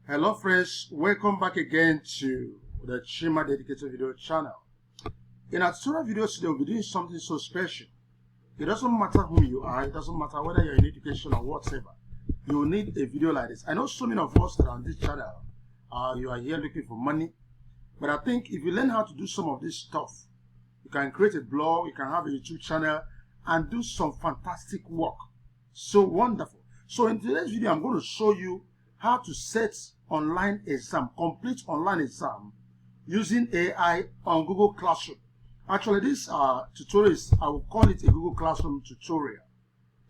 Hello friends, welcome back again to the Chima Educator video channel. In our tutorial video today, we'll be doing something so special. It doesn't matter who you are, it doesn't matter whether you're in education or whatever. You will need a video like this. I know so many of us that are on this channel, you are here looking for money. But I think if you learn how to do some of this stuff, you can create a blog, you can have a YouTube channel, and do some fantastic work. So wonderful. So in today's video, I'm going to show you how to set online exam, complete online exam using AI on Google Classroom. Actually, this tutorial is, I will call it a Google Classroom tutorial.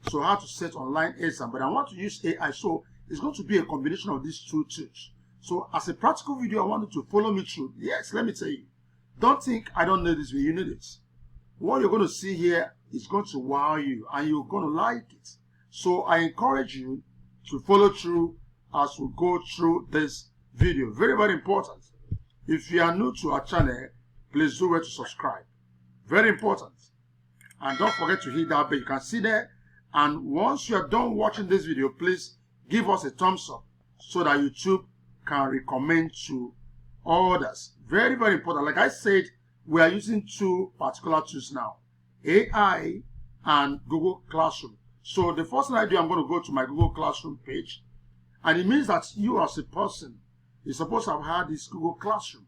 So how to set online exam, but I want to use AI, so it's going to be a combination of these two tools. So as a practical video, I want you to follow me through. Yes, let me tell you, don't think I don't know this video, you need it. What you're going to see here is going to wow you and you're going to like it. So I encourage you to follow through as we go through this video. Very, very important. If you are new to our channel, please do well to subscribe. Very important. And don't forget to hit that bell. You can see there. And once you are done watching this video, please give us a thumbs up so that YouTube can recommend to others. Very, very important. Like I said, we are using two particular tools now, AI and Google Classroom. So the first thing I do, I'm going to go to my Google Classroom page. And it means that you as a person is supposed to have had this Google Classroom.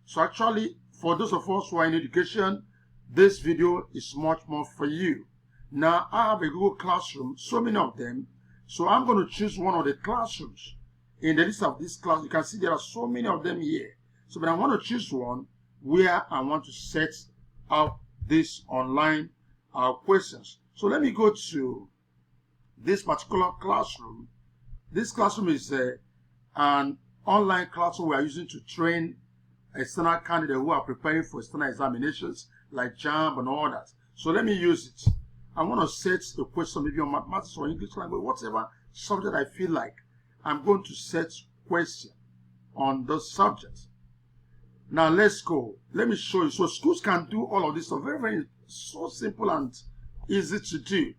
So actually, for those of us who are in education, this video is much more for you. Now, I have a Google Classroom, so many of them. So I'm going to choose one of the classrooms. In the list of this class, you can see there are so many of them here. So but I want to choose one where I want to set up this online questions. So let me go to this particular classroom. This classroom is an online classroom we are using to train external candidates who are preparing for external examinations like JAMB and all that. So let me use it. I want to set a question maybe on mathematics or English language, whatever subject I feel like. I'm going to set question on those subjects. Now let's go. Let me show you. So schools can do all of this. So very, very so simple and easy to do.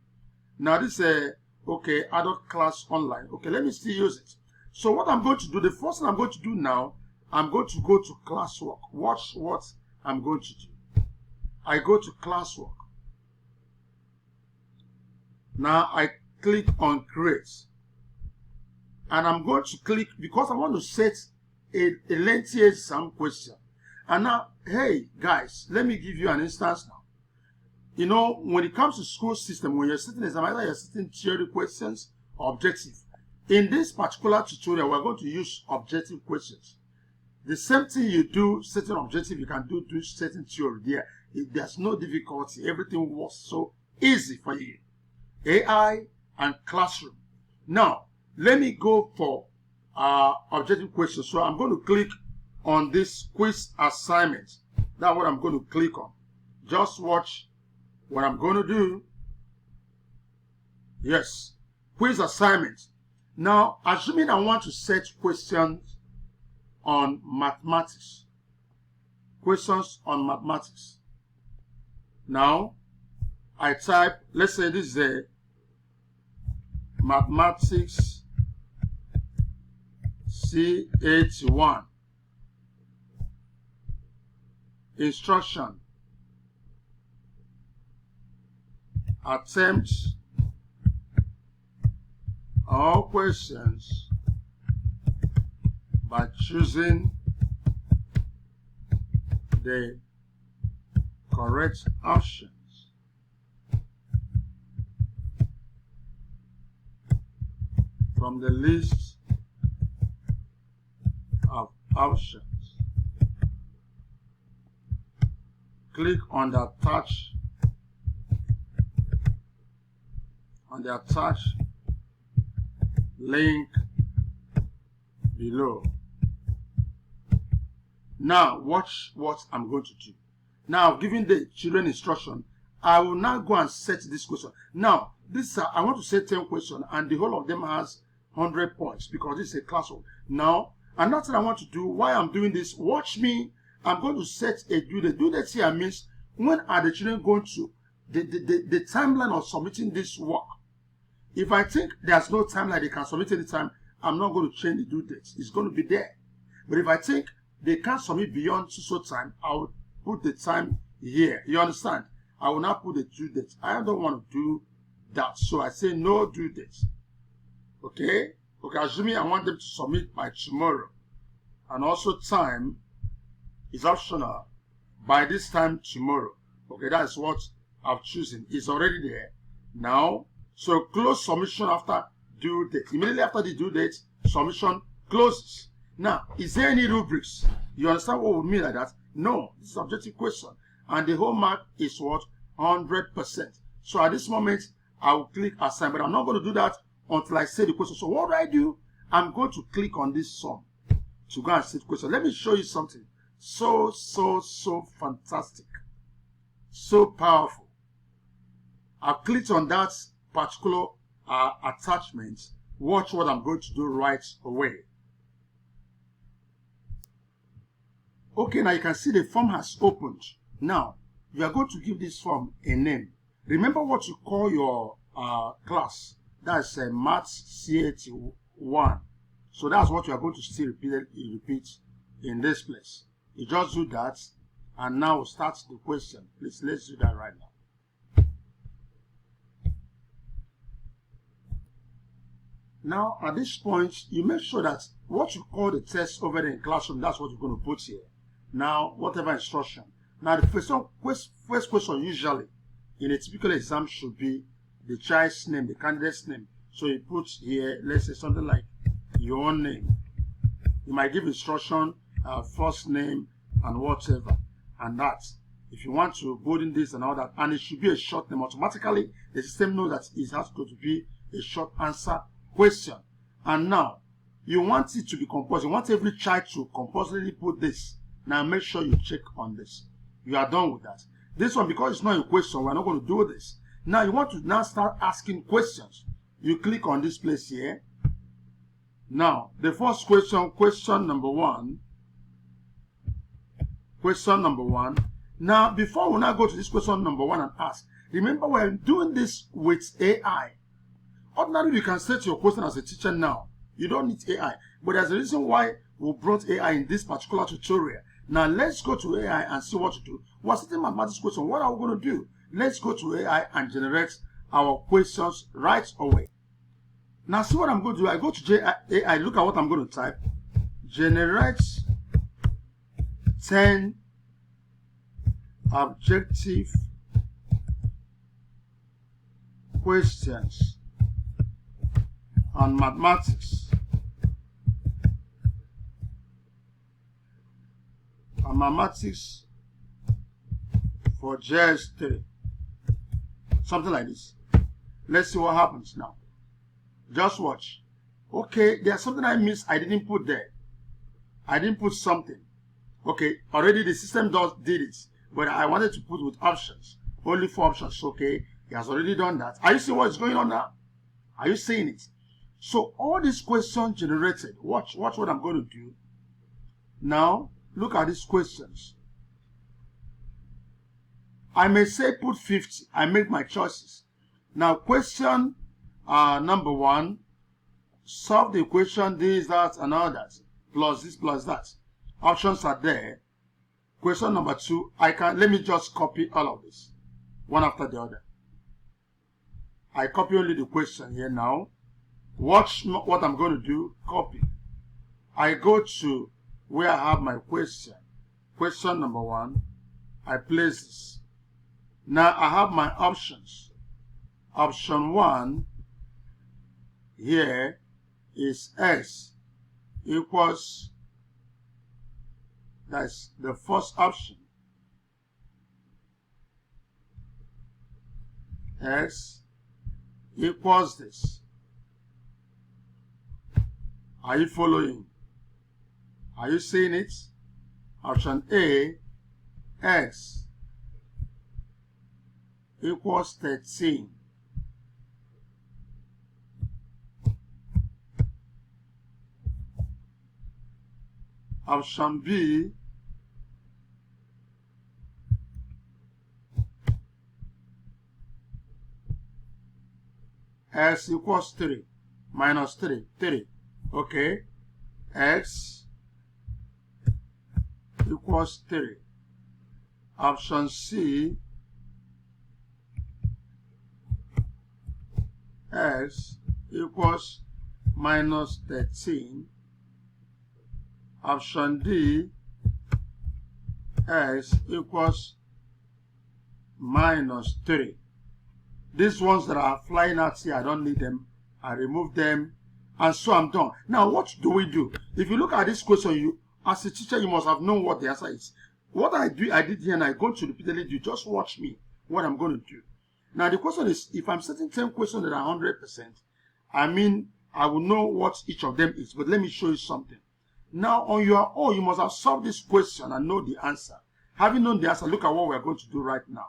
Now this is okay, adult class online. Okay, let me still use it. So what I'm going to do, the first thing I'm going to do now, I'm going to go to classwork. Watch what I'm going to do. I go to classwork. Now I click on create. And I'm going to click, because I want to set a lengthy exam question. And now, hey guys, let me give you an instance now. You know, when it comes to school system, when you're sitting exam, either you're sitting theory questions or objective. In this particular tutorial, we're going to use objective questions. The same thing you do certain objective, you can do certain theory there. There's no difficulty. Everything was so easy for you. AI and classroom. Now, let me go for objective questions. So I'm going to click on this quiz assignment. That's what I'm going to click on. Just watch what I'm going to do. Yes, quiz assignment. Now, assuming I want to set questions on mathematics. Questions on mathematics. Now, I type, let's say this is a mathematics C81. Instruction. Attempt all questions by choosing the correct options. From the list of options. Click on the attached link below. Now watch what I'm going to do. Now, given the children instruction, I will now go and set this question. Now, this I want to set 10 questions, and the whole of them has 100 points because this is a classroom. Now, another thing I want to do while I'm doing this, watch me. I'm going to set a due date. Due date here means when are the children going to the timeline of submitting this work. If I think there's no timeline, they can submit any time, I'm not going to change the due date. It's going to be there. But if I think they can't submit beyond so time, I will put the time here. You understand? I will not put the due date. I don't want to do that. So I say no due date. Okay? Okay, assuming I want them to submit by tomorrow. And also time is optional by this time tomorrow. Okay, that's what I've chosen. It's already there. Now, so close submission after due date. Immediately after the due date, submission closes. Now, is there any rubrics? You understand what we mean like that? No, this is an objective question. And the whole mark is what? 100%. So at this moment, I will click assign, but I'm not going to do that until I say the question. So what do? I'm going to click on this sum to go and see the question. Let me show you something so fantastic, so powerful. I've clicked on that particular attachment. Watch what I'm going to do right away. Okay, now you can see the form has opened. Now, you are going to give this form a name. Remember what you call your class. That's Maths CAT1. So that's what you are going to still repeat in this place. You just do that, and now we'll start the question. Please, let's do that right now. Now, at this point, you make sure that what you call the test over there in classroom, that's what you're going to put here. Now, whatever instruction. Now, the first question usually in a typical exam should be the child's name, the candidate's name. So you put here, let's say something like your own name. You might give instruction, first name, and whatever. And that. If you want to put in this and all that, and it should be a short name, automatically the system knows that it has to be a short answer question. And now, you want it to be compulsory. You want every child to compulsorily put this. Now make sure you check on this. You are done with that. This one, because it's not a question, we're not going to do this. Now you want to now start asking questions. You click on this place here. Now, the first question, question number one. Question number one. Now, before we now go to this question number one and ask, remember we're doing this with AI. Ordinarily, you can set your question as a teacher now. You don't need AI. But there's a reason why we brought AI in this particular tutorial. Now, let's go to AI and see what to do. We're setting mathematics question. What are we going to do? Let's go to AI and generate our questions right away. Now, see what I'm going to do. I go to AI. Look at what I'm going to type. Generate 10 objective questions on mathematics. On mathematics for JS3. Something like this. Let's see what happens now. Just watch. Okay, there's something I missed. I didn't put there. I didn't put something. Okay, already the system did it. But I wanted to put with options. Only 4 options. Okay, he has already done that. Are you seeing what's going on now? Are you seeing it? So all these questions generated. Watch what I'm going to do. Now, look at these questions. I may say put 50. I make my choices. Now, question number 1. Solve the equation, this, that, and all that. Plus this, plus that. Options are there. Question number 2. Let me just copy all of this. One after the other. I copy only the question here now. Watch what I'm going to do. Copy. I go to where I have my question. Question number 1. I place this. Now I have my options. Option 1 here is x equals, that's the first option. X equals this. Are you following? Are you seeing it? Option A, x equals 13. Option B, x equals 3 minus 3. Okay, x equals 3. Option C, x equals minus 13. Option D, x equals minus 3. These ones that are flying out here, I don't need them. I remove them, and so I'm done. Now, what do we do? If you look at this question, you, as a teacher, you must have known what the answer is. What I did here, and I'm going to repeatedly do. Just watch me, what I'm going to do. Now, the question is, if I'm setting 10 questions that are 100%, I mean, I will know what each of them is. But let me show you something. Now, on your own, you must have solved this question and know the answer. Having known the answer, look at what we're going to do right now.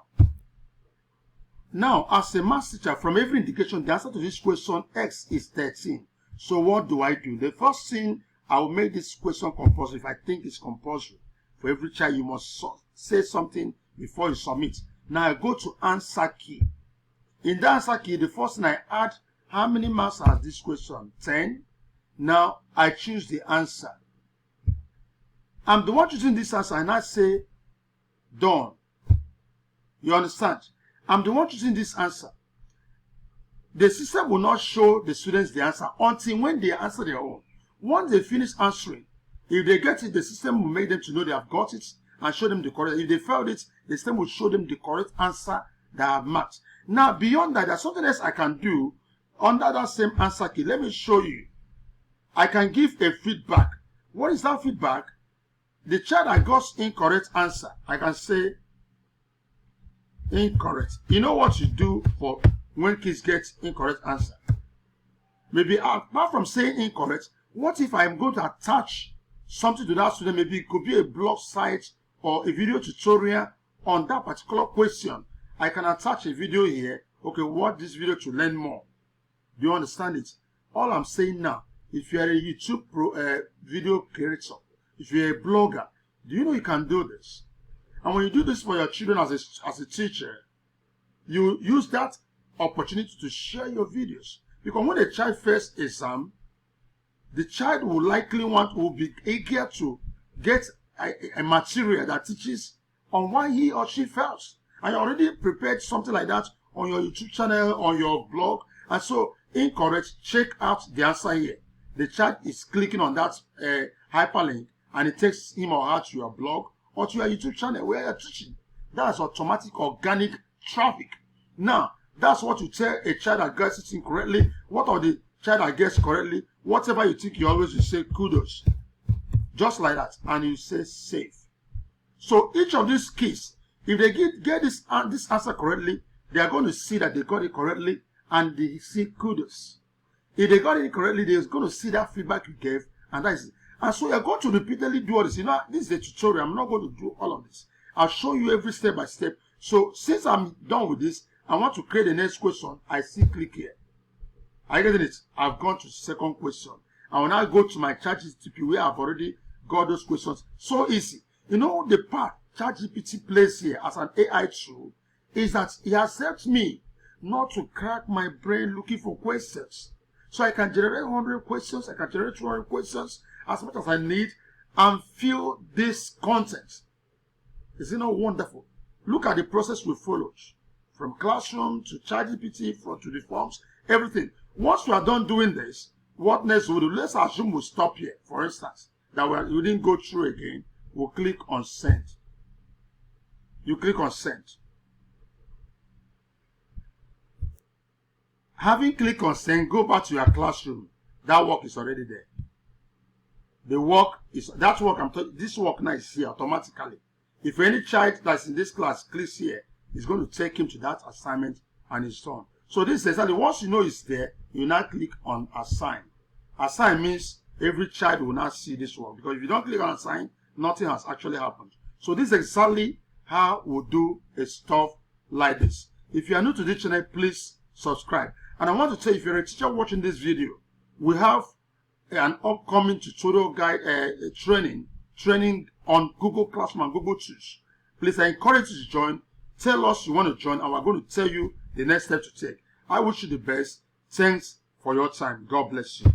Now, as a math teacher, from every indication, the answer to this question, x is 13. So what do I do? The first thing, I will make this question compulsory. If I think it's compulsory, for every child, you must say something before you submit. Now, I go to answer key. In the answer key, the first thing I add, how many marks has this question? 10. Now, I choose the answer. I'm the one choosing this answer, and I say, done. You understand? I'm the one choosing this answer. The system will not show the students the answer until when they answer their own. Once they finish answering, if they get it, the system will make them to know they have got it and show them the correct. If they failed it, the system will show them the correct answer that I have matched. Now, beyond that, there's something else I can do under that same answer key. Let me show you. I can give a feedback. What is that feedback? The child that got incorrect answer, I can say incorrect. You know what you do for when kids get incorrect answer? Maybe apart from saying incorrect, what if I'm going to attach something to that student? Maybe it could be a blog site or a video tutorial on that particular question. I can attach a video here. Okay, watch this video to learn more. Do you understand it? All I'm saying now, if you're a YouTube video creator, if you're a blogger, do you know you can do this? And when you do this for your children as a teacher, you use that opportunity to share your videos. Because when a child fails exam, the child will be eager to get a material that teaches on why he or she fails. And you already prepared something like that on your YouTube channel, on your blog. And so, incorrect, check out the answer here. The child is clicking on that hyperlink, and it takes him or her to your blog or to your YouTube channel where you're teaching. That's automatic, organic traffic. Now, that's what you tell a child that gets it incorrectly. What of the child that gets correctly? Whatever you think, you always will say kudos. Just like that. And you say safe. So each of these keys, if they get this answer correctly, they are going to see that they got it correctly and they see kudos. If they got it correctly, they're going to see that feedback you gave, and that is it. And so you're going to repeatedly do all this. You know, this is a tutorial. I'm not going to do all of this. I'll show you every step by step. So since I'm done with this, I want to create the next question. I see click here. Are you getting it? I've gone to the second question. I will now go to my ChatGPT where I've already got those questions. So easy. You know, the part ChatGPT plays here as an AI tool is that it has helped me not to crack my brain looking for questions. So I can generate 100 questions, I can generate 200 questions, as much as I need, and fill this content. Is it not wonderful? Look at the process we followed. From classroom to ChatGPT, to the forms, everything. Once we are done doing this, what next we'll do? Let's assume we'll stop here. For instance, that we didn't go through again. We'll click on send. You click on send. Having clicked on send, go back to your classroom. That work is already there. The work is, that work I'm talking, this work now is here automatically. If any child that's in this class clicks here, it's going to take him to that assignment and it's done. So this is exactly, once you know it's there, you now click on assign. Assign means every child will now see this work. Because if you don't click on assign, nothing has actually happened. So this is exactly how we'll do a stuff like this. If you are new to this channel, please subscribe. And I want to tell you, if you're a teacher watching this video, we have an upcoming tutorial guide training on Google Classroom and Google Tools. Please, I encourage you to join. Tell us you want to join, and we're going to tell you the next step to take. I wish you the best. Thanks for your time. God bless you.